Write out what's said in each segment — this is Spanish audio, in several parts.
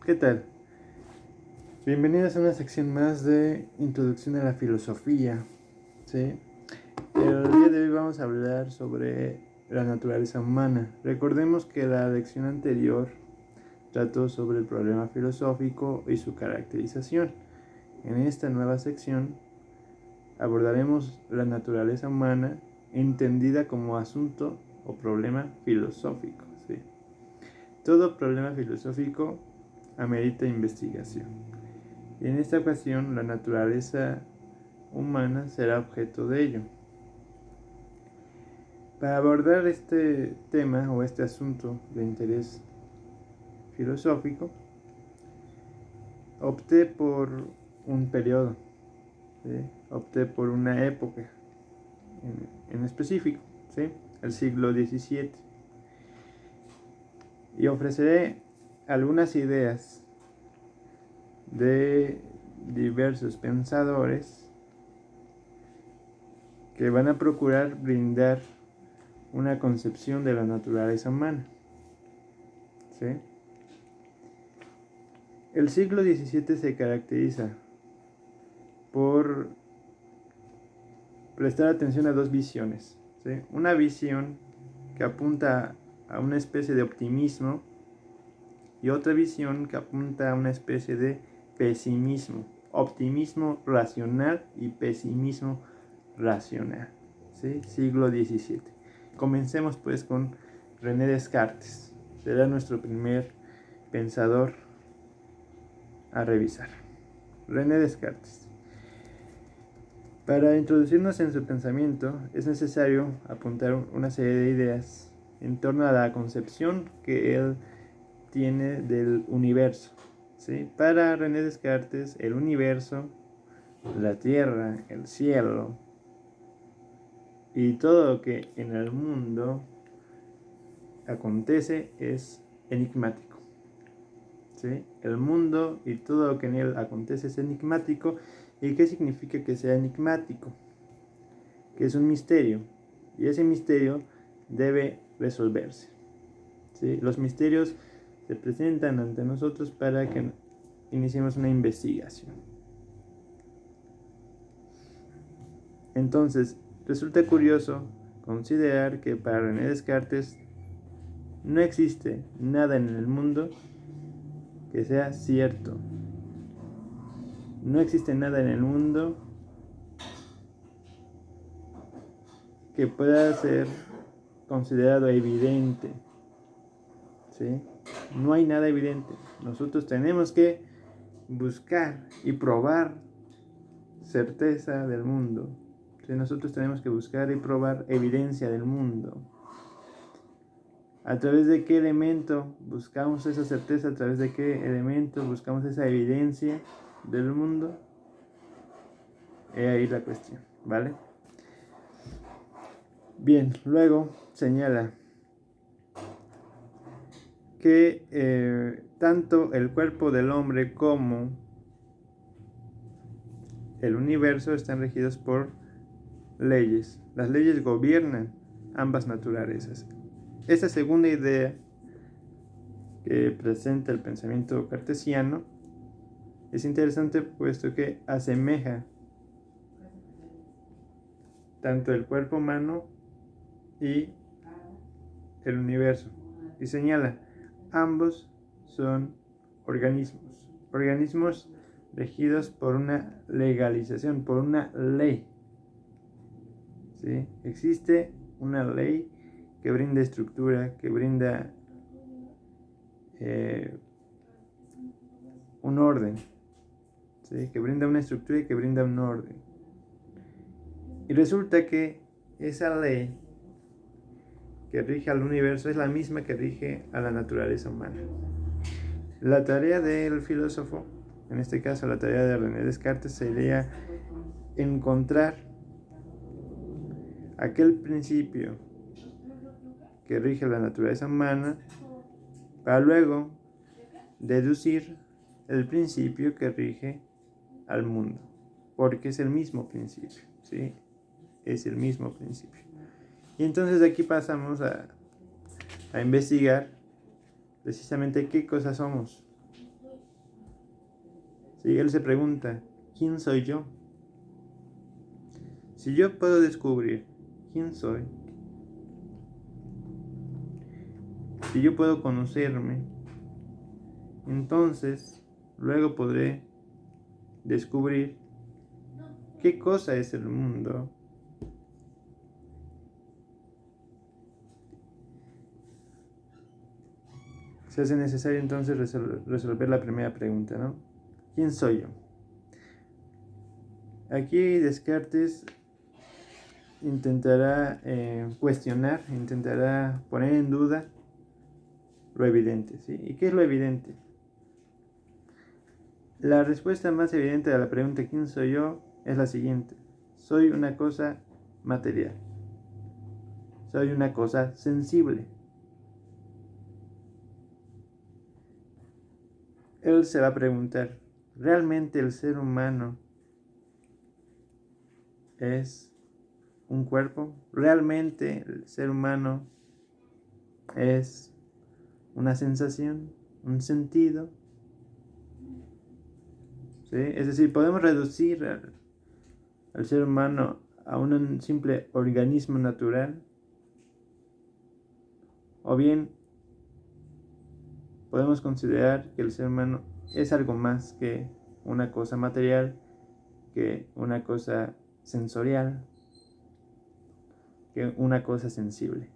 ¿Qué tal? Bienvenidos a una sección más de Introducción a la Filosofía. ¿Sí? El día de hoy vamos a hablar sobre la naturaleza humana. Recordemos que la lección anterior trató sobre el problema filosófico y su caracterización. En esta nueva sección abordaremos la naturaleza humana entendida como asunto o problema filosófico. ¿Sí? Todo problema filosófico amerita investigación. Y en esta ocasión la naturaleza humana será objeto de ello. Para abordar este tema o este asunto de interés filosófico, opté por un periodo, ¿sí? Opté por una época en específico, ¿sí? El siglo XVII. Y ofreceré algunas ideas de diversos pensadores que van a procurar brindar una concepción de la naturaleza humana. ¿Sí? El siglo XVII se caracteriza por prestar atención a dos visiones. ¿Sí? Una visión que apunta a una especie de optimismo y otra visión que apunta a una especie de pesimismo. Optimismo racional y pesimismo racional. ¿Sí? Siglo XVII. Comencemos pues con René Descartes. Será nuestro primer pensador a revisar. René Descartes. Para introducirnos en su pensamiento es necesario apuntar una serie de ideas en torno a la concepción que él tiene del universo. ¿Sí? Para René Descartes, el universo, la tierra, el cielo y todo lo que en el mundo acontece es enigmático. ¿Sí? El mundo y todo lo que en él acontece es enigmático. ¿Y qué significa que sea enigmático? Que es un misterio. Y ese misterio debe resolverse. ¿Sí? Los misterios se presentan ante nosotros para que iniciemos una investigación. Entonces, resulta curioso considerar que para René Descartes no existe nada en el mundo que sea cierto. No existe nada en el mundo que pueda ser considerado evidente. ¿Sí? No hay nada evidente. Nosotros tenemos que buscar y probar certeza del mundo. ¿Sí? Nosotros tenemos que buscar y probar evidencia del mundo. ¿A través de qué elemento buscamos esa certeza? ¿A través de qué elemento buscamos esa evidencia del mundo? He ahí la cuestión, ¿vale? Bien, luego señala que tanto el cuerpo del hombre como el universo están regidos por leyes. Las leyes gobiernan ambas naturalezas. Esta segunda idea que presenta el pensamiento cartesiano es interesante puesto que asemeja tanto el cuerpo humano y el universo y señala ambos son organismos regidos por una legalización, por una ley. ¿Sí? Existe una ley que brinda estructura, que brinda un orden, ¿sí? Que brinda una estructura y que brinda un orden. Y resulta que esa ley que rige al universo es la misma que rige a la naturaleza humana. La tarea del filósofo, en este caso la tarea de René Descartes, sería encontrar aquel principio que rige la naturaleza humana para luego deducir el principio que rige al mundo, porque es el mismo principio, ¿sí? Es el mismo principio. Y entonces de aquí pasamos a investigar precisamente qué cosas somos. ¿Sí? Él se pregunta, ¿quién soy yo? Si yo puedo descubrir quién soy, si yo puedo conocerme, entonces luego podré descubrir qué cosa es el mundo. Se hace necesario entonces resolver la primera pregunta, ¿no? ¿Quién soy yo? Aquí Descartes intentará cuestionar, intentará poner en duda lo evidente, ¿sí? ¿Y qué es lo evidente? La respuesta más evidente a la pregunta ¿quién soy yo? Es la siguiente. Soy una cosa material. Soy una cosa sensible. Él se va a preguntar, ¿realmente el ser humano es un cuerpo? ¿Realmente el ser humano es una sensación, un sentido? ¿Sí? Es decir, podemos reducir al ser humano a un simple organismo natural, o bien podemos considerar que el ser humano es algo más que una cosa material, que una cosa sensorial, que una cosa sensible.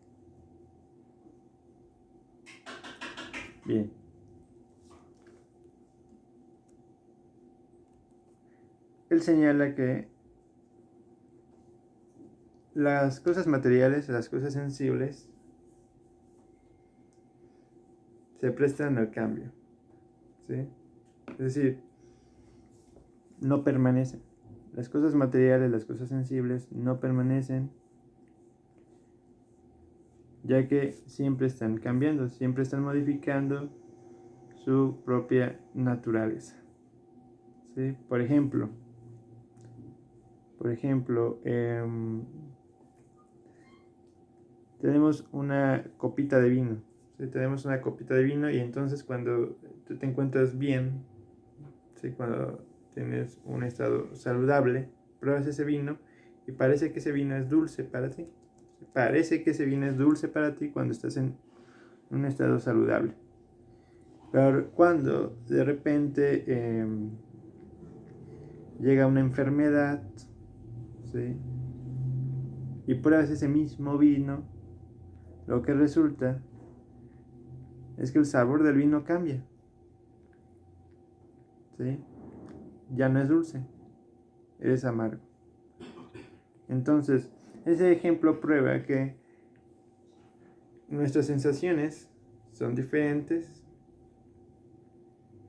Bien. Él señala que las cosas materiales, las cosas sensibles, se prestan al cambio, ¿sí? Es decir, no permanecen. Las cosas materiales, las cosas sensibles no permanecen, ya que siempre están cambiando, siempre están modificando su propia naturaleza, ¿sí? Por ejemplo, tenemos una copita de vino, ¿sí? Tenemos una copita de vino y entonces cuando tú te encuentras bien, ¿sí? Cuando tienes un estado saludable, pruebas ese vino y parece que ese vino es dulce para ti. Parece que ese vino es dulce para ti cuando estás en un estado saludable. Pero cuando de repente llega una enfermedad, ¿sí? Y pruebas ese mismo vino, lo que resulta es que el sabor del vino cambia, ¿sí? Ya no es dulce, es amargo. Entonces, ese ejemplo prueba que nuestras sensaciones son diferentes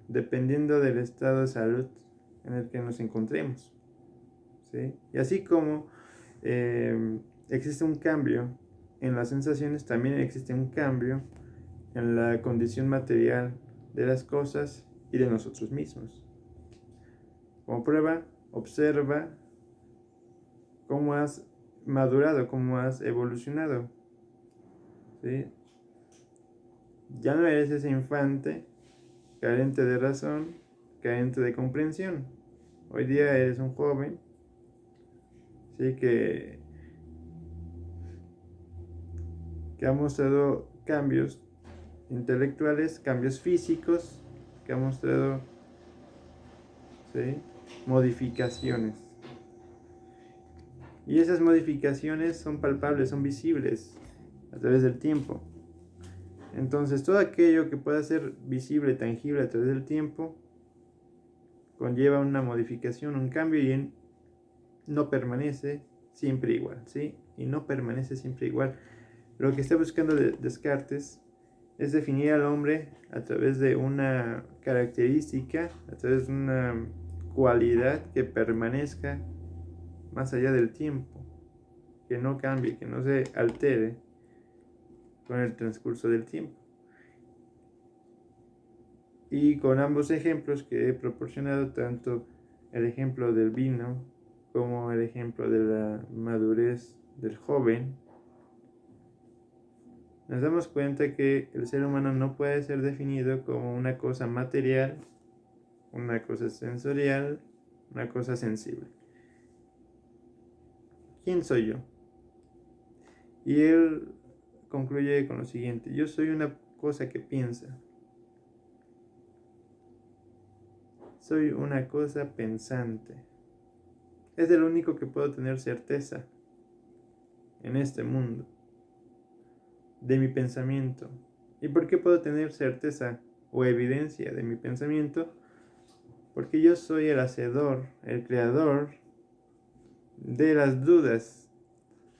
dependiendo del estado de salud en el que nos encontremos, ¿sí? Y así como existe un cambio en las sensaciones, también existe un cambio en la condición material de las cosas y de nosotros mismos. Como prueba, observa cómo has madurado, cómo has evolucionado, ¿sí? Ya no eres ese infante carente de razón, carente de comprensión. Hoy día eres un joven, ¿sí? que ha mostrado cambios intelectuales, cambios físicos, que ha mostrado, ¿sí? Modificaciones. Y esas modificaciones son palpables, son visibles a través del tiempo. Entonces, todo aquello que pueda ser visible, tangible a través del tiempo, conlleva una modificación, un cambio y no permanece siempre igual, ¿sí? Y no permanece siempre igual. Lo que está buscando Descartes es definir al hombre a través de una característica, a través de una cualidad que permanezca más allá del tiempo, que no cambie, que no se altere con el transcurso del tiempo. Y con ambos ejemplos que he proporcionado, tanto el ejemplo del vino como el ejemplo de la madurez del joven, nos damos cuenta que el ser humano no puede ser definido como una cosa material una cosa sensorial, una cosa sensible. ¿Quién soy yo? Y él concluye con lo siguiente: yo soy una cosa que piensa. Soy una cosa pensante. Es el único que puedo tener certeza en este mundo de mi pensamiento. ¿Y por qué puedo tener certeza o evidencia de mi pensamiento? Porque yo soy el hacedor, el creador de las dudas.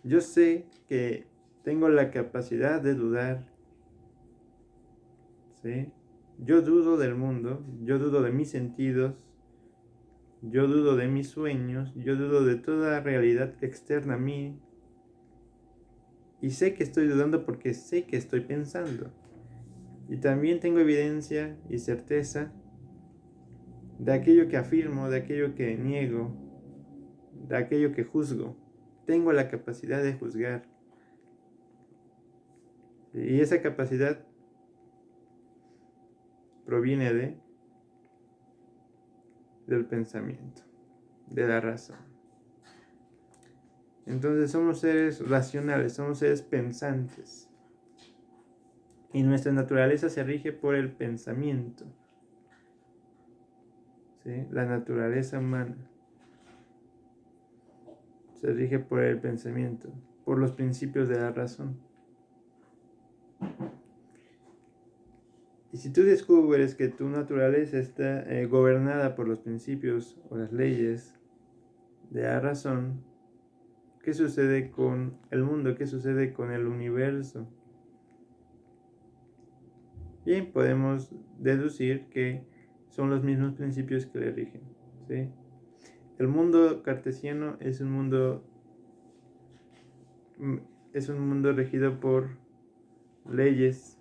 Yo sé que tengo la capacidad de dudar, ¿sí? Yo dudo del mundo, yo dudo de mis sentidos, yo dudo de mis sueños, yo dudo de toda realidad externa a mí. Y sé que estoy dudando porque sé que estoy pensando. Y también tengo evidencia y certeza de aquello que afirmo, de aquello que niego, de aquello que juzgo. Tengo la capacidad de juzgar. Y esa capacidad proviene del pensamiento, de la razón. Entonces somos seres racionales, somos seres pensantes. Y nuestra naturaleza se rige por el pensamiento, ¿sí? La naturaleza humana se rige por el pensamiento, por los principios de la razón. Y si tú descubres que tu naturaleza está gobernada por los principios o las leyes de la razón, ¿qué sucede con el mundo? ¿Qué sucede con el universo? Bien, podemos deducir que son los mismos principios que le rigen, ¿sí? El mundo cartesiano es un mundo regido por leyes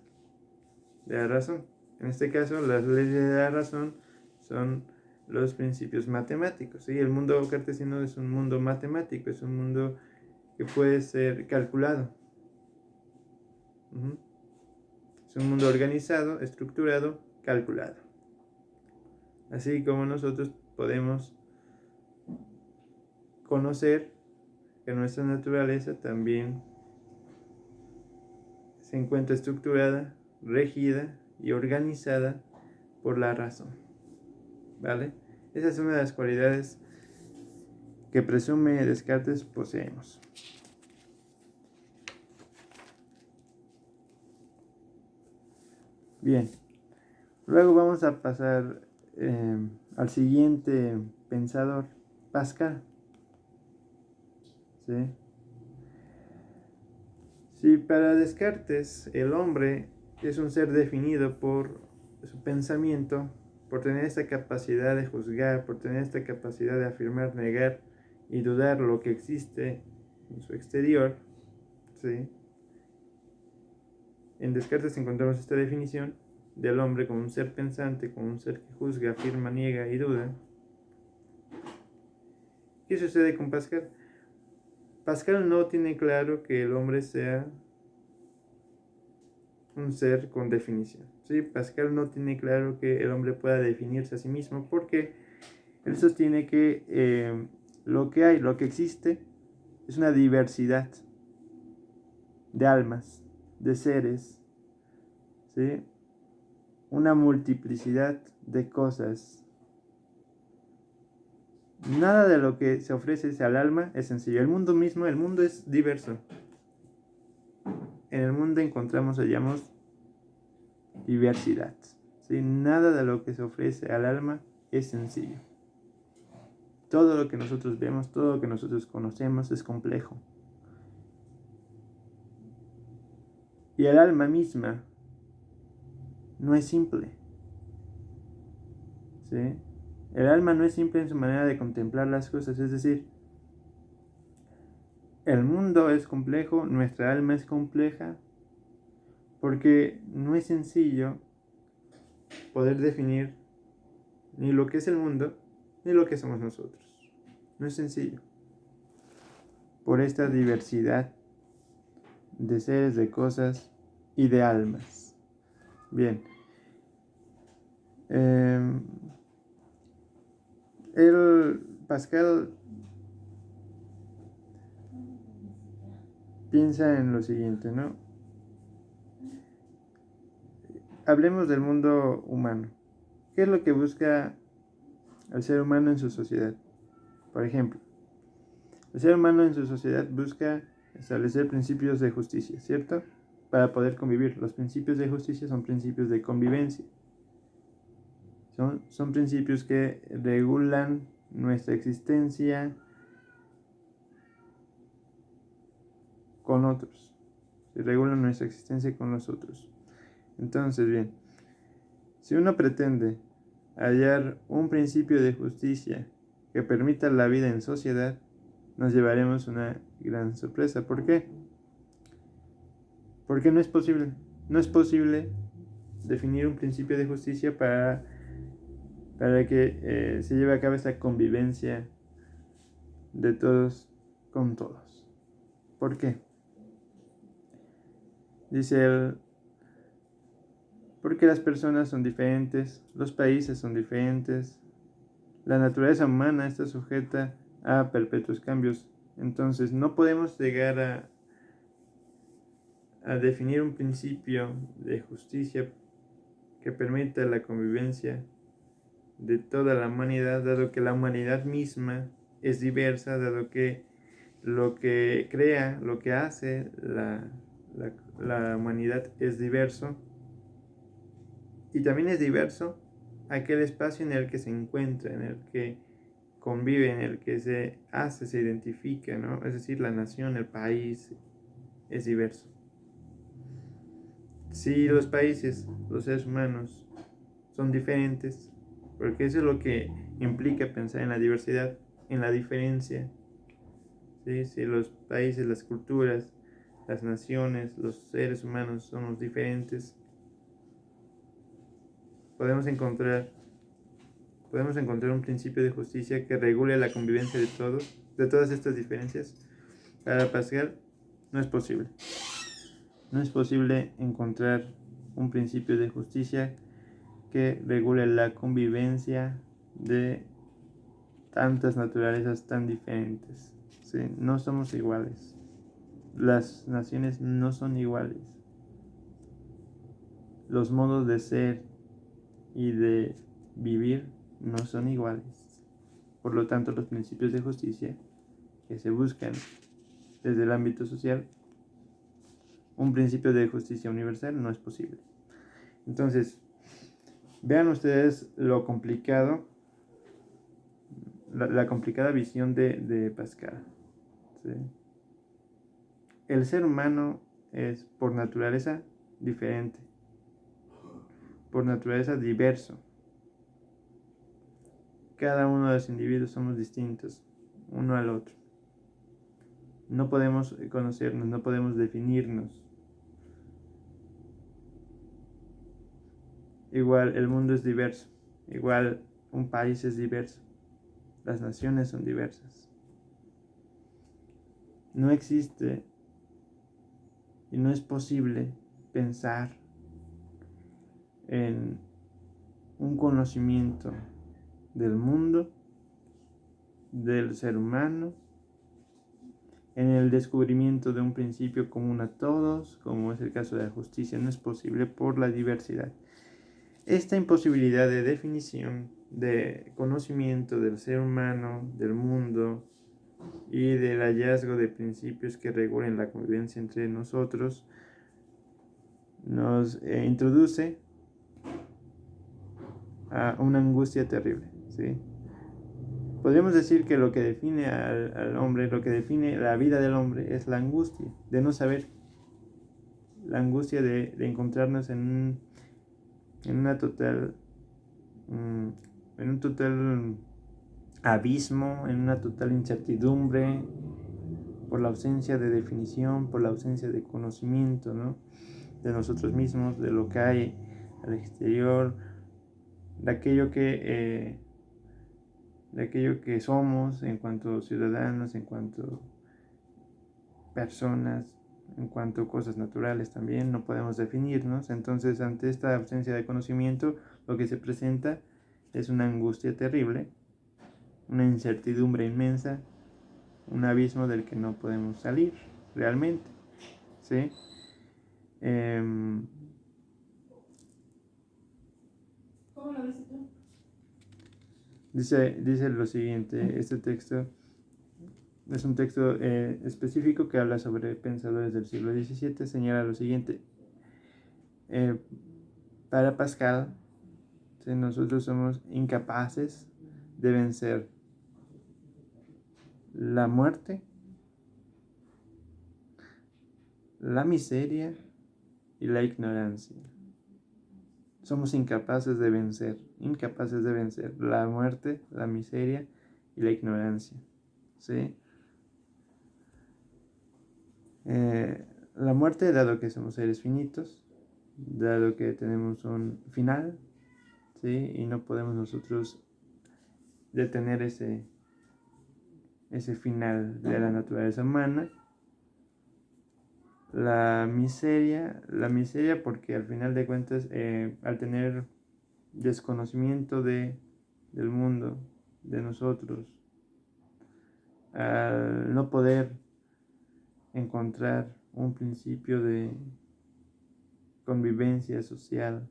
de la razón. En este caso, las leyes de la razón son los principios matemáticos, ¿sí? El mundo cartesiano es un mundo matemático, es un mundo que puede ser calculado. Es un mundo organizado, estructurado, calculado. Así como nosotros podemos conocer que nuestra naturaleza también se encuentra estructurada, regida y organizada por la razón. ¿Vale? Esa es una de las cualidades que presume Descartes poseemos. Bien, luego vamos a pasar al siguiente pensador, Pascal. ¿Sí? Si para Descartes el hombre es un ser definido por su pensamiento, por tener esta capacidad de juzgar, por tener esta capacidad de afirmar, negar y dudar lo que existe en su exterior, ¿sí? En Descartes encontramos esta definición del hombre como un ser pensante, como un ser que juzga, afirma, niega y duda. ¿Qué sucede con Pascal? Pascal no tiene claro que el hombre sea un ser con definición, ¿sí? Pascal no tiene claro que el hombre pueda definirse a sí mismo, porque él sostiene que lo que existe es una diversidad de almas, de seres, ¿sí? Una multiplicidad de cosas. Nada de lo que se ofrece al alma es sencillo. El mundo mismo, el mundo es diverso. En el mundo encontramos, hallamos diversidad, ¿sí? Nada de lo que se ofrece al alma es sencillo. Todo lo que nosotros vemos, todo lo que nosotros conocemos es complejo. Y el alma misma no es simple, ¿sí? El alma no es simple en su manera de contemplar las cosas, es decir, el mundo es complejo, nuestra alma es compleja, porque no es sencillo poder definir ni lo que es el mundo, ni lo que somos nosotros. No es sencillo. Por esta diversidad de seres, de cosas y de almas. Bien. Pascal piensa en lo siguiente, ¿no? Hablemos del mundo humano. ¿Qué es lo que busca el ser humano en su sociedad? Por ejemplo, el ser humano en su sociedad busca establecer principios de justicia, ¿cierto? Para poder convivir. Los principios de justicia son principios de convivencia. Son principios que regulan nuestra existencia con otros. Se regulan nuestra existencia con los otros. Entonces, bien, si uno pretende hallar un principio de justicia que permita la vida en sociedad, nos llevaremos una gran sorpresa. ¿Por qué? Porque no es posible. No es posible definir un principio de justicia para que se lleve a cabo esta convivencia de todos con todos. ¿Por qué? Dice él, porque las personas son diferentes, los países son diferentes, la naturaleza humana está sujeta a perpetuos cambios. Entonces no podemos llegar a definir un principio de justicia que permita la convivencia de toda la humanidad, dado que la humanidad misma es diversa, dado que lo que crea, lo que hace la humanidad es diverso, y también es diverso aquel espacio en el que se encuentra, en el que convive, en el que se hace, se identifica, ¿no? Es decir, la nación, el país es diverso. Si los países, los seres humanos son diferentes, porque eso es lo que implica pensar en la diversidad, en la diferencia. ¿Sí? Si los países, las culturas, las naciones, los seres humanos somos diferentes, podemos encontrar un principio de justicia que regule la convivencia de todos, de todas estas diferencias. Para Pascal no es posible. No es posible encontrar un principio de justicia que regule la convivencia de tantas naturalezas tan diferentes. ¿Sí? No somos iguales. Las naciones no son iguales. Los modos de ser y de vivir no son iguales. Por lo tanto, los principios de justicia que se buscan desde el ámbito social, un principio de justicia universal no es posible. Entonces, vean ustedes lo complicado, la complicada visión de Pascal. ¿Sí? El ser humano es por naturaleza diferente, por naturaleza diverso. Cada uno de los individuos somos distintos, uno al otro. No podemos conocernos, no podemos definirnos. Igual el mundo es diverso, igual un país es diverso, las naciones son diversas. No existe y no es posible pensar en un conocimiento del mundo, del ser humano, en el descubrimiento de un principio común a todos, como es el caso de la justicia. No es posible por la diversidad. Esta imposibilidad de definición, de conocimiento del ser humano, del mundo y del hallazgo de principios que regulen la convivencia entre nosotros, nos introduce a una angustia terrible, ¿sí? Podríamos decir que lo que define al hombre, lo que define la vida del hombre es la angustia de no saber, la angustia de encontrarnos en una total, en un total abismo, en una total incertidumbre, por la ausencia de definición, por la ausencia de conocimiento, ¿no? De nosotros mismos, de lo que hay al exterior, de aquello que somos en cuanto ciudadanos, en cuanto personas, en cuanto a cosas naturales también, no podemos definirnos. Entonces, ante esta ausencia de conocimiento, lo que se presenta es una angustia terrible una incertidumbre inmensa, un abismo del que no podemos salir realmente, ¿sí? ¿Cómo lo dices tú? Dice lo siguiente, este texto es un texto específico que habla sobre pensadores del siglo XVII, señala lo siguiente, para Pascal, ¿sí? Nosotros somos incapaces de vencer la muerte, la miseria y la ignorancia. Somos incapaces de vencer la muerte, la miseria y la ignorancia, ¿sí? La muerte, dado que somos seres finitos, dado que tenemos un final, ¿sí? Y no podemos nosotros detener ese final de la naturaleza humana. La miseria porque al final de cuentas, al tener desconocimiento del mundo, de nosotros, al no poder encontrar un principio de convivencia social,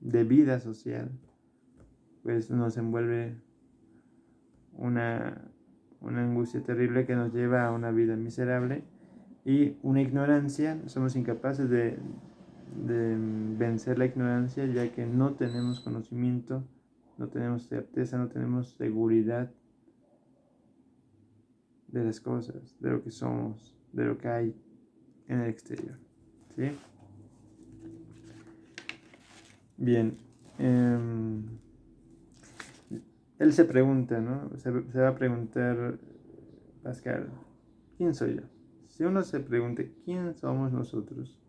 de vida social, pues nos envuelve una, una angustia terrible que nos lleva a una vida miserable y una ignorancia. Somos incapaces de vencer la ignorancia, ya que no tenemos conocimiento, no tenemos certeza, no tenemos seguridad de las cosas, de lo que somos, de lo que hay en el exterior, ¿sí? Bien, él se pregunta, ¿no? Se va a preguntar, Pascal, ¿quién soy yo? Si uno se pregunta, ¿quién somos nosotros?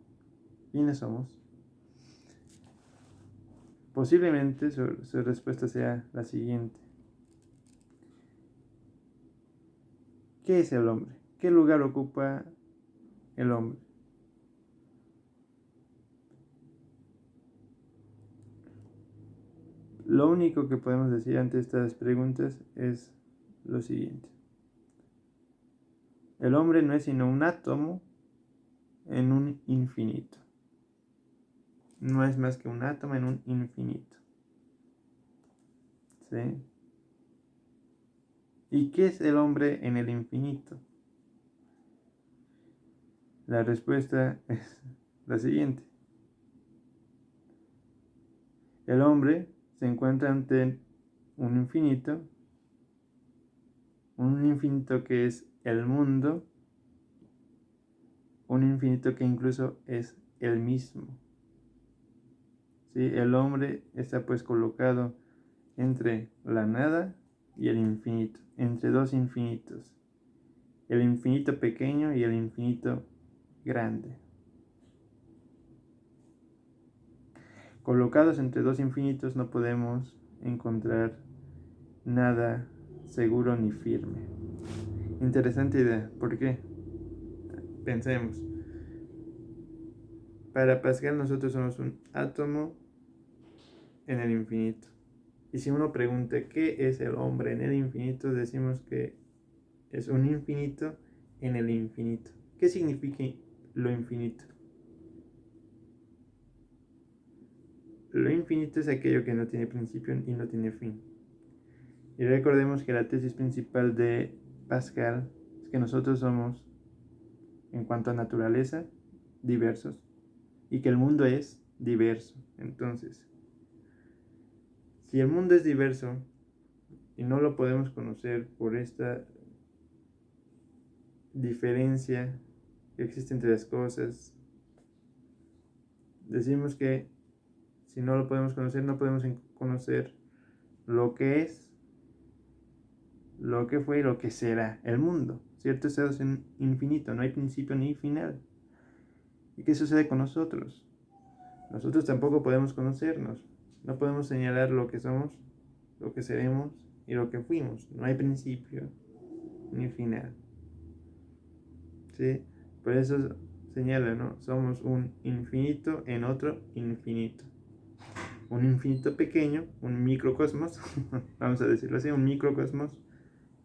¿Quiénes somos? Posiblemente su respuesta sea la siguiente. ¿Qué es el hombre? ¿Qué lugar ocupa el hombre? Lo único que podemos decir ante estas preguntas es lo siguiente. El hombre no es sino un átomo en un infinito. No es más que un átomo en un infinito. ¿Sí? ¿Y qué es el hombre en el infinito? La respuesta es la siguiente. El hombre se encuentra ante un infinito que es el mundo, un infinito que incluso es el mismo. ¿Sí? El hombre está pues colocado entre la nada y el infinito, entre dos infinitos, el infinito pequeño y el infinito grande. Colocados entre dos infinitos no podemos encontrar nada seguro ni firme. Interesante idea, ¿por qué? Pensemos. Para Pascal nosotros somos un átomo en el infinito. Y si uno pregunta qué es el hombre en el infinito, decimos que es un infinito en el infinito. ¿Qué significa lo infinito? Lo infinito es aquello que no tiene principio y no tiene fin. Y recordemos que la tesis principal de Pascal es que nosotros somos, en cuanto a naturaleza, diversos y que el mundo es diverso. Entonces, si el mundo es diverso y no lo podemos conocer por esta diferencia que existe entre las cosas, decimos que si no lo podemos conocer, no podemos conocer lo que es, lo que fue y lo que será el mundo, ¿cierto? Esto es infinito, no hay principio ni final. ¿Y qué sucede con nosotros? Nosotros tampoco podemos conocernos, no podemos señalar lo que somos, lo que seremos y lo que fuimos. No hay principio ni final, ¿sí? Por eso señala, ¿no? Somos un infinito en otro infinito. un infinito pequeño, un microcosmos, vamos a decirlo así, un microcosmos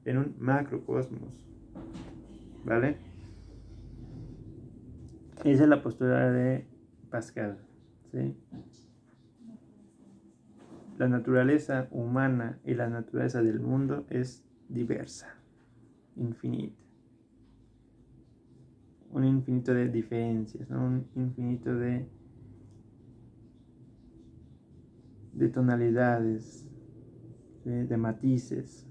en un macrocosmos, ¿vale? Esa es la postura de Pascal, ¿sí? La naturaleza humana y la naturaleza del mundo es diversa, infinita. Un infinito de diferencias, ¿no? Un infinito de tonalidades, ¿sí? De matices.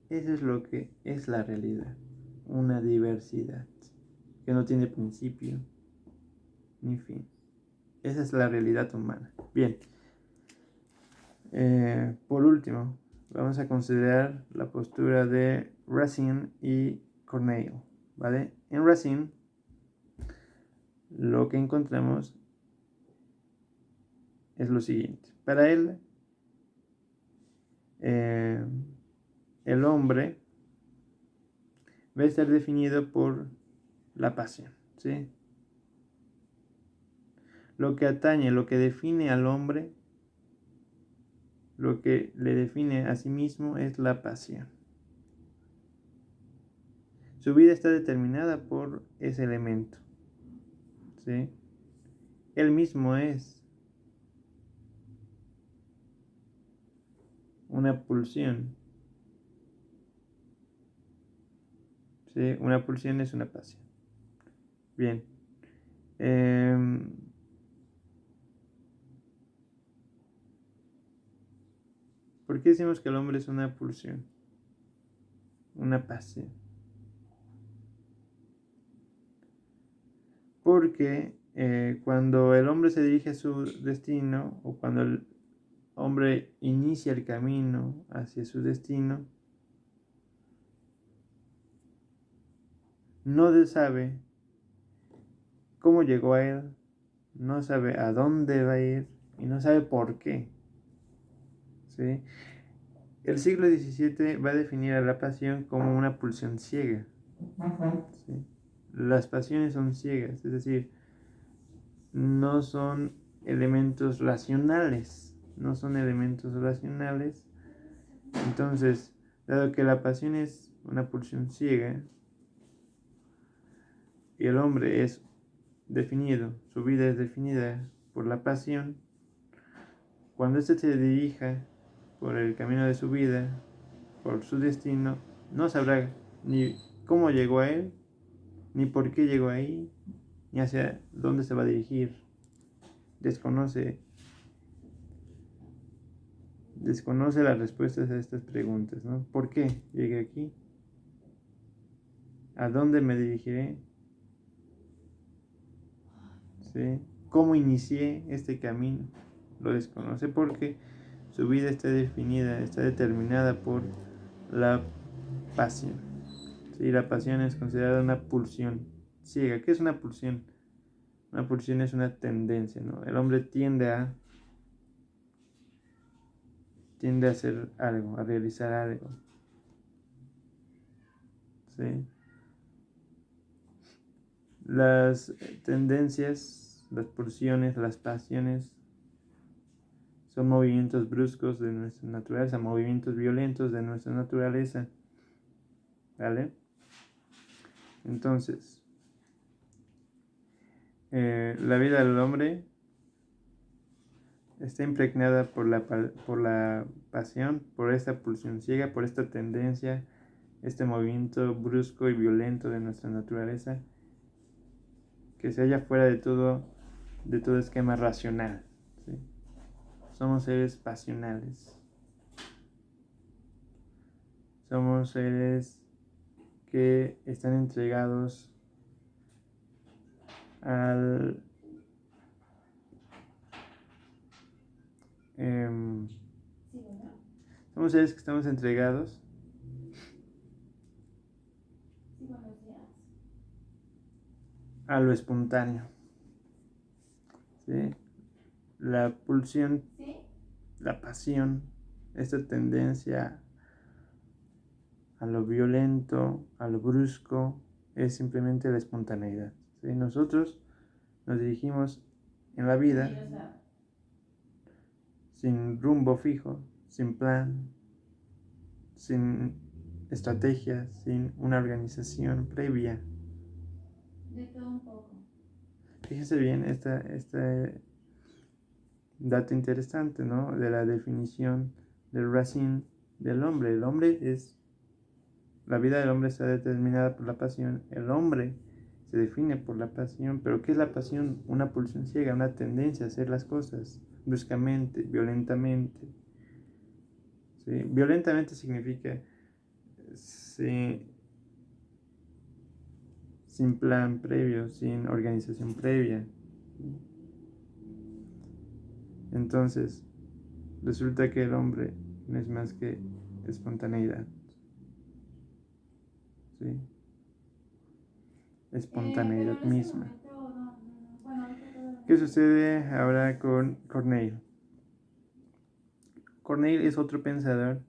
Eso es lo que es la realidad, una diversidad que no tiene principio ni fin. Esa es la realidad humana. Bien, por último, vamos a considerar la postura de Racine y Corneille, ¿vale? En Racine, lo que encontramos es lo siguiente. Para él, el hombre va a estar definido por la pasión, ¿sí? Lo que atañe, lo que define al hombre, lo que le define a sí mismo es la pasión. Su vida está determinada por ese elemento, ¿sí? Él mismo es una pulsión, ¿sí? Una pulsión es una pasión. Bien. ¿Por qué decimos que el hombre es una pulsión? Una pasión. Porque cuando el hombre se dirige a su destino, o cuando el hombre inicia el camino hacia su destino, no sabe cómo llegó a él, no sabe a dónde va a ir y no sabe por qué, ¿sí? El siglo XVII va a definir a la pasión como una pulsión ciega, ¿sí? Las pasiones son ciegas, es decir, no son elementos racionales, no son elementos racionales. Entonces, dado que la pasión es una pulsión ciega y el hombre es definido, su vida es definida por la pasión, cuando éste se dirija por el camino de su vida, por su destino, no sabrá ni cómo llegó a él, ni por qué llegó ahí, ni hacia dónde se va a dirigir. Desconoce las respuestas a estas preguntas, ¿no? ¿Por qué llegué aquí? ¿A dónde me dirigiré? ¿Sí? ¿Cómo inicié este camino? Lo desconoce porque su vida está definida, está determinada por la pasión. ¿Sí? La pasión es considerada una pulsión ciega. ¿Qué es una pulsión? Una pulsión es una tendencia, ¿no? El hombre tiende a hacer algo, a realizar algo, ¿sí? Las tendencias, las pulsiones, las pasiones son movimientos bruscos de nuestra naturaleza, movimientos violentos de nuestra naturaleza, ¿vale? Entonces, la vida del hombre está impregnada por la pasión, por esta pulsión ciega, por esta tendencia, este movimiento brusco y violento de nuestra naturaleza que se halla fuera de todo esquema racional, ¿sí? Somos seres pasionales, somos seres que están entregados al somos seres que estamos entregados a lo espontáneo, ¿sí? La pulsión, la pasión, esta tendencia a lo violento, a lo brusco, es simplemente la espontaneidad, ¿sí? Nosotros nos dirigimos en la Sí, vida, o sea, sin rumbo fijo, sin plan, sin estrategia, sin una organización previa. de todo un poco. Fíjense bien este dato interesante, ¿no? De la definición del Racine del hombre. El hombre es, la vida del hombre está determinada por la pasión. El hombre se define por la pasión, pero ¿qué es la pasión? Una pulsión ciega, una tendencia a hacer las cosas bruscamente, violentamente. ¿Sí? Violentamente significa sí, sin plan previo, sin organización previa. Entonces, resulta que el hombre no es más que espontaneidad. ¿Sí? Pero Espontaneidad en ese misma. momento, no, no, no. Bueno, ahorita todavía ¿Qué no sé. sucede ahora con Corneille? Corneille es otro pensador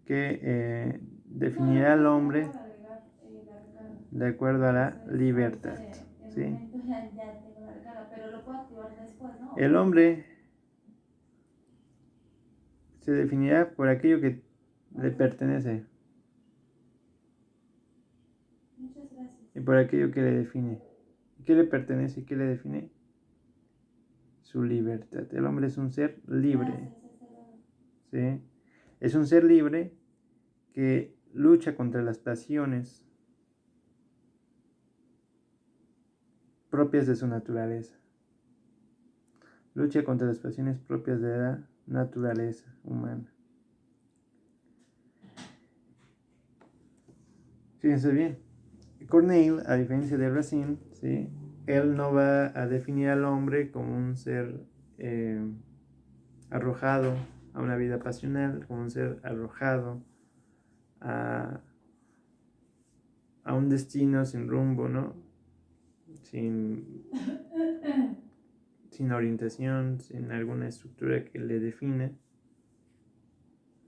que No, lo que definirá al pasa es que me hombre acabo de agregar la recarga. de acuerdo a la Entonces, ahorita libertad. de ¿Sí? momento ya tengo la recarga, pero lo puedo activar después, ¿no? El hombre se definirá por aquello que le pertenece Muchas gracias. y por aquello que le define. ¿Qué le pertenece y qué le define? Su libertad. El hombre es un ser libre. Gracias, hasta luego. ¿Sí? Es un ser libre que lucha contra las pasiones propias de su naturaleza. Lucha contra las pasiones propias de la naturaleza humana. Fíjense bien, Corneille, a diferencia de Racine, ¿sí? Él no va a definir al hombre como un ser arrojado a una vida pasional, como un ser arrojado a, a un destino sin rumbo, ¿no? Sin orientación, sin alguna estructura que le defina.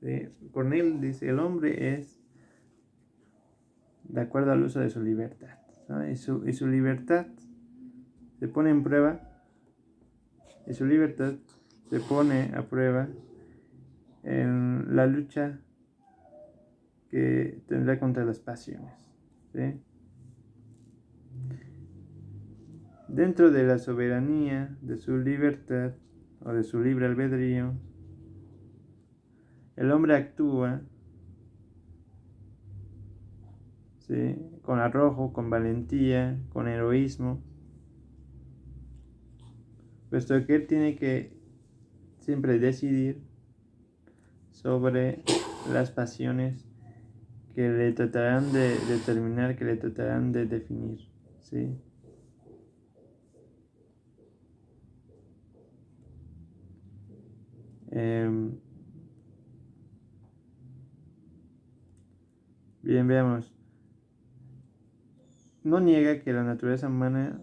¿Sí? Corneille dice, el hombre es de acuerdo al uso de su libertad, ¿no? Y su libertad se pone en prueba, y su libertad se pone a prueba en la lucha que tendrá contra las pasiones. ¿Sí? Dentro de la soberanía de su libertad o de su libre albedrío, el hombre actúa, ¿sí? Con arrojo, con valentía, con heroísmo, puesto que él tiene que siempre decidir sobre las pasiones que le tratarán de determinar, que le tratarán de definir, ¿sí? Bien, veamos. No niega que la naturaleza humana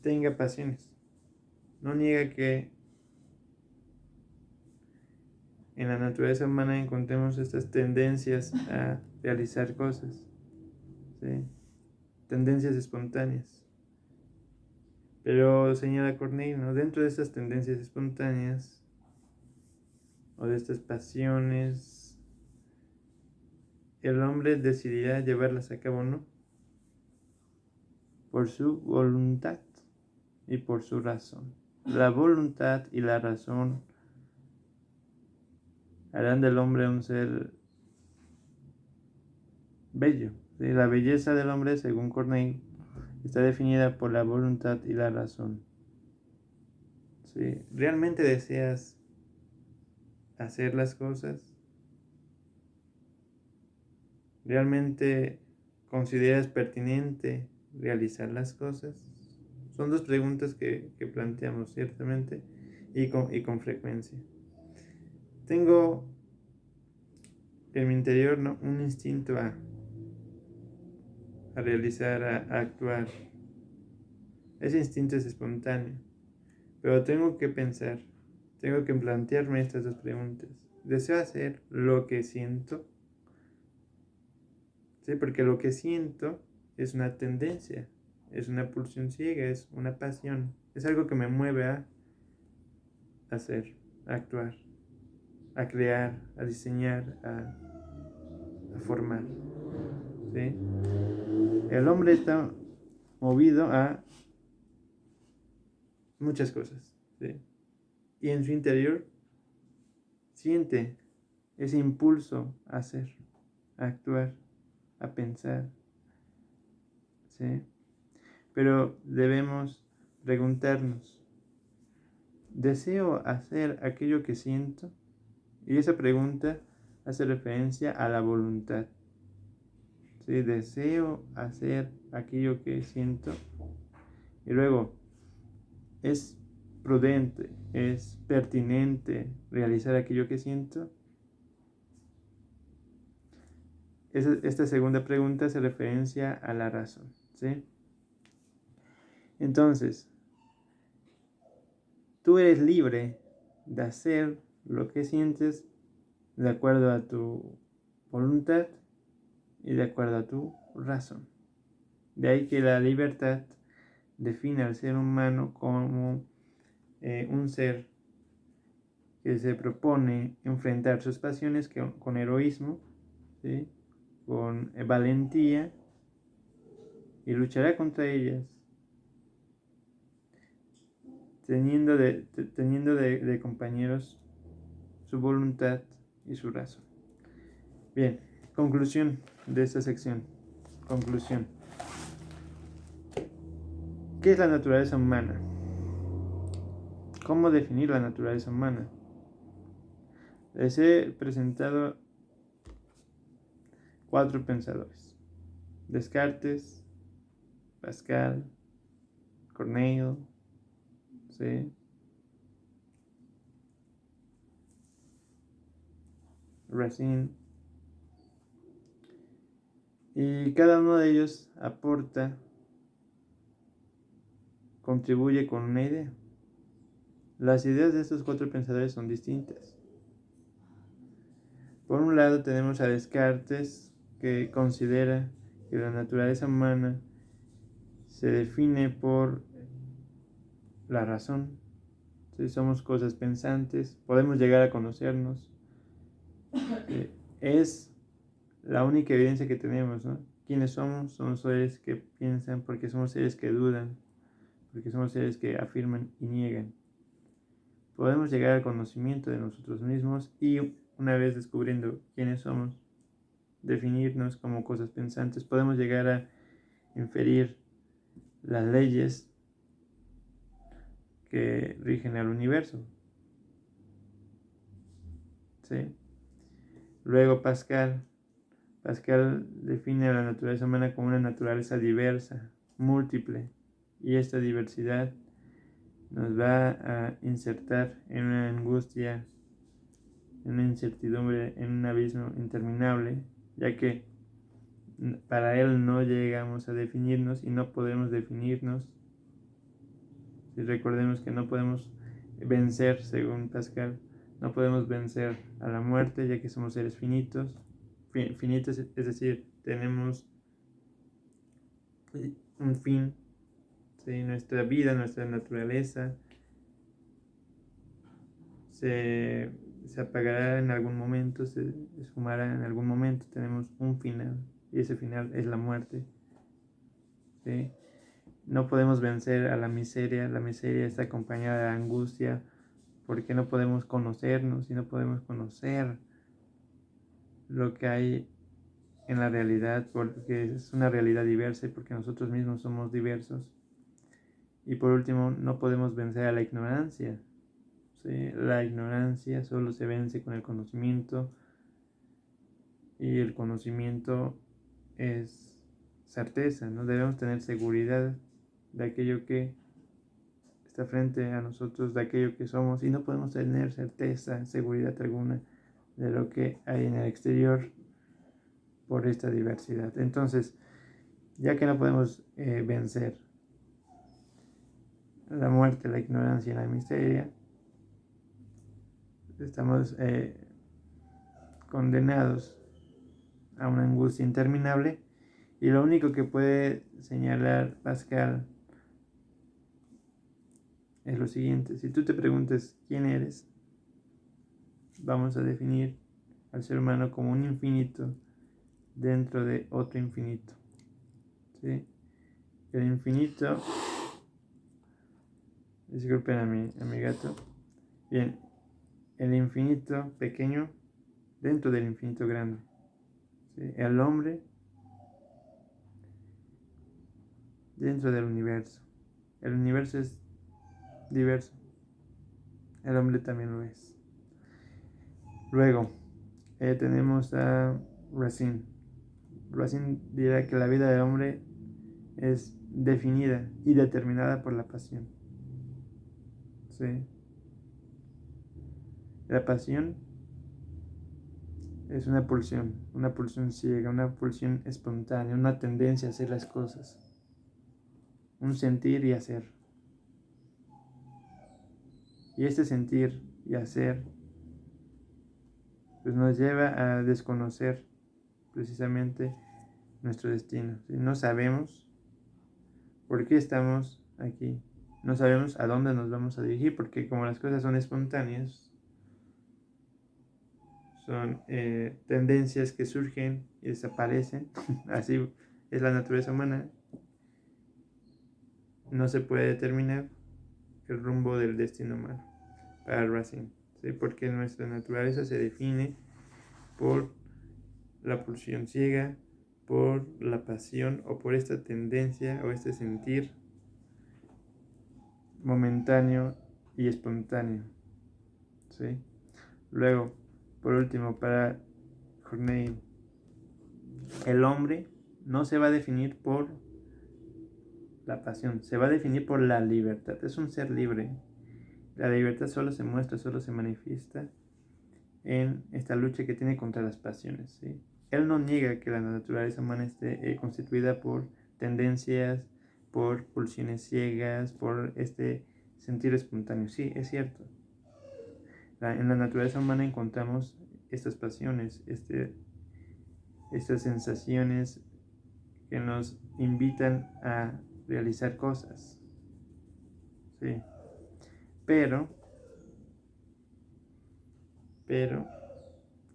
tenga pasiones. No niega que en la naturaleza humana encontremos estas tendencias a realizar cosas, ¿sí? Tendencias espontáneas. Pero señala Corneille, ¿no? Dentro de estas tendencias espontáneas o de estas pasiones, el hombre decidirá llevarlas a cabo o no, por su voluntad y por su razón. La voluntad y la razón harán del hombre un ser bello. ¿Sí? La belleza del hombre, según Corneille, está definida por la voluntad y la razón. ¿Sí? ¿Realmente deseas hacer las cosas? ¿Realmente consideras pertinente realizar las cosas? Son dos preguntas que planteamos ciertamente y con frecuencia. Tengo en mi interior, ¿no?, un instinto a realizar, a actuar. Ese instinto es espontáneo, pero tengo que pensar, tengo que plantearme estas dos preguntas. ¿Deseo hacer lo que siento? ¿Sí? Porque lo que siento es una tendencia, es una pulsión ciega, es una pasión, es algo que me mueve a hacer, a actuar, a crear, a diseñar, a formar, ¿sí? El hombre está movido a muchas cosas, ¿sí? Y en su interior siente ese impulso a hacer, a actuar, a pensar, ¿sí? Pero debemos preguntarnos, ¿deseo hacer aquello que siento? Y esa pregunta hace referencia a la voluntad. ¿Sí? Deseo hacer aquello que siento. Y luego, ¿es prudente, es pertinente realizar aquello que siento? Esta segunda pregunta hace referencia a la razón, ¿sí? Entonces, tú eres libre de hacer lo que sientes de acuerdo a tu voluntad y de acuerdo a tu razón. De ahí que la libertad define al ser humano como un ser que se propone enfrentar sus pasiones con heroísmo, ¿sí? Con valentía, y luchará contra ellas, teniendo de compañeros su voluntad y su razón. Bien, conclusión de esta sección. Conclusión. ¿Qué es la naturaleza humana? ¿Cómo definir la naturaleza humana? Les he presentado 4 pensadores: Descartes, Pascal, Corneille, ¿sí? Racine. Y cada uno de ellos aporta, contribuye con una idea. Las ideas de estos 4 pensadores son distintas. Por un lado tenemos a Descartes, que considera que la naturaleza humana se define por la razón. Si somos cosas pensantes, podemos llegar a conocernos. Es la única evidencia que tenemos, ¿no? ¿Quiénes somos? Somos seres que piensan, porque somos seres que dudan, porque somos seres que afirman y niegan. Podemos llegar al conocimiento de nosotros mismos y, una vez descubriendo quiénes somos, definirnos como cosas pensantes, podemos llegar a inferir las leyes que rigen al universo, ¿sí? Luego Pascal define a la naturaleza humana como una naturaleza diversa, múltiple, y esta diversidad nos va a insertar en una angustia, en una incertidumbre, en un abismo interminable, ya que para él no llegamos a definirnos y no podemos definirnos. Y recordemos que no podemos vencer, según Pascal, no podemos vencer a la muerte, ya que somos seres finitos, es decir, tenemos un fin, ¿sí? Nuestra vida, nuestra naturaleza se apagará en algún momento, se esfumará en algún momento, tenemos un final, y ese final es la muerte, ¿sí? No podemos vencer a la miseria está acompañada de angustia, porque no podemos conocernos y no podemos conocer lo que hay en la realidad, porque es una realidad diversa y porque nosotros mismos somos diversos. Y por último, no podemos vencer a la ignorancia, ¿sí? La ignorancia solo se vence con el conocimiento, y el conocimiento es certeza, ¿no? Debemos tener seguridad de aquello que está frente a nosotros, de aquello que somos, y no podemos tener certeza, seguridad alguna de lo que hay en el exterior por esta diversidad. Entonces, ya que no podemos vencer la muerte, la ignorancia y la miseria, estamos condenados a una angustia interminable, Y lo único que puede señalar Pascal es lo siguiente. Si tú te preguntas quién eres, vamos a definir al ser humano como un infinito dentro de otro infinito. ¿Sí? El infinito... Disculpen a mi gato. Bien, el infinito pequeño dentro del infinito grande. ¿Sí? El hombre dentro del universo. El universo es diverso. El hombre también lo es. Luego, tenemos a Racine. Racine dirá que la vida del hombre es definida y determinada por la pasión. ¿Sí? La pasión es una pulsión ciega, una pulsión espontánea, una tendencia a hacer las cosas, un sentir y hacer. Y este sentir y hacer pues nos lleva a desconocer precisamente nuestro destino. ¿Sí? No sabemos por qué estamos aquí, no sabemos a dónde nos vamos a dirigir, porque como las cosas son espontáneas, son tendencias que surgen y desaparecen, así es la naturaleza humana, no se puede determinar el rumbo del destino humano para Racine, ¿sí? Porque nuestra naturaleza se define por la pulsión ciega, por la pasión o por esta tendencia o este sentir momentáneo y espontáneo, ¿sí? Luego, por último, para Corneille, el hombre no se va a definir por la pasión, se va a definir por la libertad. Es un ser libre. La libertad solo se muestra, solo se manifiesta en esta lucha que tiene contra las pasiones, ¿sí? Él no niega que la naturaleza humana esté constituida por tendencias, por pulsiones ciegas, por este sentir espontáneo. Sí, es cierto. En la naturaleza humana encontramos estas pasiones, estas sensaciones que nos invitan a realizar cosas. Sí. Pero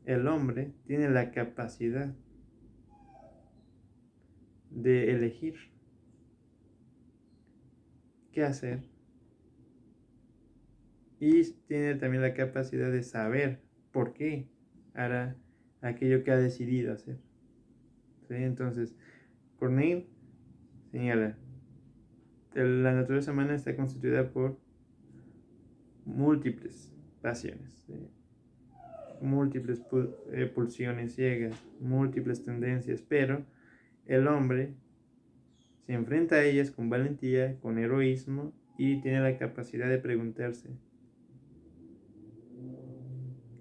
el hombre tiene la capacidad de elegir qué hacer y tiene también la capacidad de saber por qué hará aquello que ha decidido hacer. ¿Sí? Entonces, Corneille señala, la naturaleza humana está constituida por múltiples pasiones, ¿sí? Múltiples pulsiones ciegas, múltiples tendencias, pero el hombre se enfrenta a ellas con valentía, con heroísmo y tiene la capacidad de preguntarse,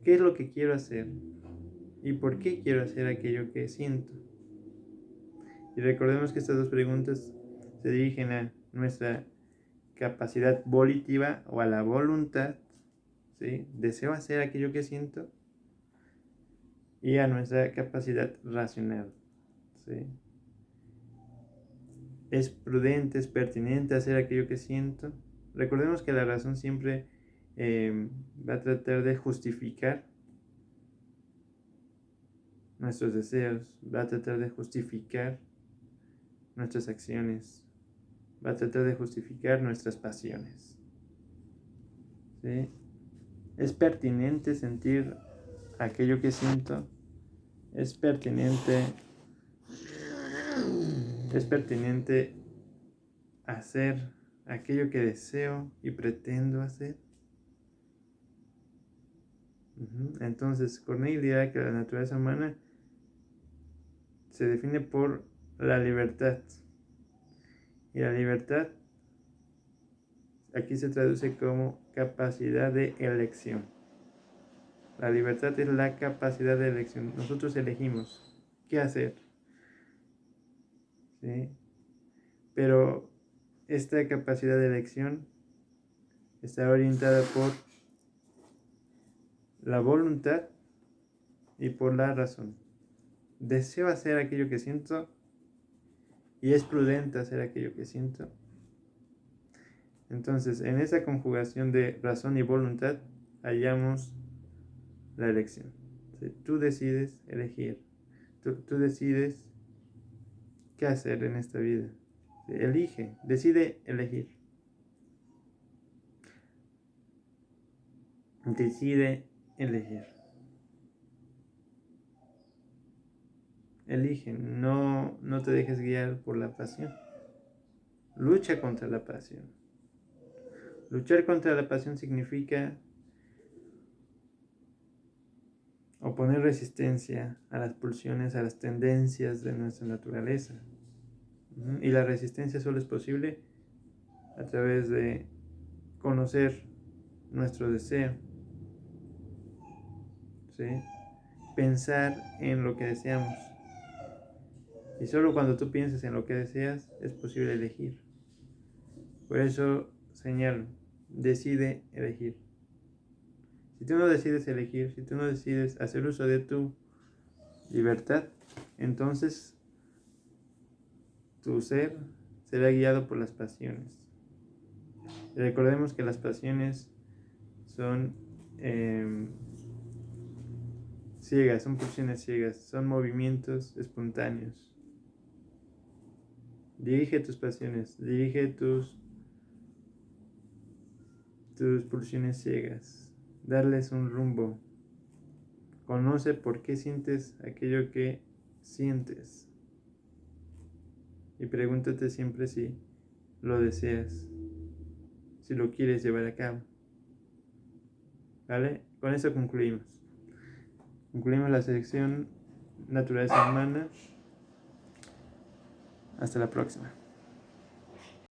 ¿qué es lo que quiero hacer? ¿Y por qué quiero hacer aquello que siento? Y recordemos que estas dos preguntas se dirigen a nuestra capacidad volitiva o a la voluntad, ¿sí? ¿Deseo hacer aquello que siento? Y a nuestra capacidad racional, ¿sí? ¿Es prudente, es pertinente hacer aquello que siento? Recordemos que la razón siempre va a tratar de justificar nuestros deseos, va a tratar de justificar nuestras acciones, va a tratar de justificar nuestras pasiones. ¿Sí? ¿Es pertinente sentir aquello que siento? ¿Es pertinente hacer aquello que deseo y pretendo hacer? Entonces, Corneille dirá que la naturaleza humana se define por la libertad. Y la libertad aquí se traduce como capacidad de elección. La libertad es la capacidad de elección. Nosotros elegimos qué hacer, ¿sí? Pero esta capacidad de elección está orientada por la voluntad y por la razón. ¿Deseo hacer aquello que siento? y es prudente hacer aquello que siento. Entonces, en esa conjugación de razón y voluntad, hallamos la elección. ¿Sí? Tú decides elegir. Tú decides qué hacer en esta vida. ¿Sí? Elige, decide elegir. Decide elegir. Elige, no te dejes guiar por la pasión. Lucha contra la pasión. Luchar contra la pasión significa oponer resistencia a las pulsiones, a las tendencias de nuestra naturaleza. Y la resistencia solo es posible a través de conocer nuestro deseo, ¿sí? Pensar en lo que deseamos. Y solo cuando tú pienses en lo que deseas es posible elegir. Por eso señalo, decide elegir. Si tú no decides elegir, si tú no decides hacer uso de tu libertad, entonces tu ser será guiado por las pasiones. Y recordemos que las pasiones son ciegas, son pulsiones ciegas, son movimientos espontáneos. Dirige tus pasiones, dirige tus pulsiones ciegas, darles un rumbo. Conoce por qué sientes aquello que sientes. Y pregúntate siempre si lo deseas, si lo quieres llevar a cabo. ¿Vale? Con eso concluimos. Concluimos la sección Naturaleza Humana. Hasta la próxima.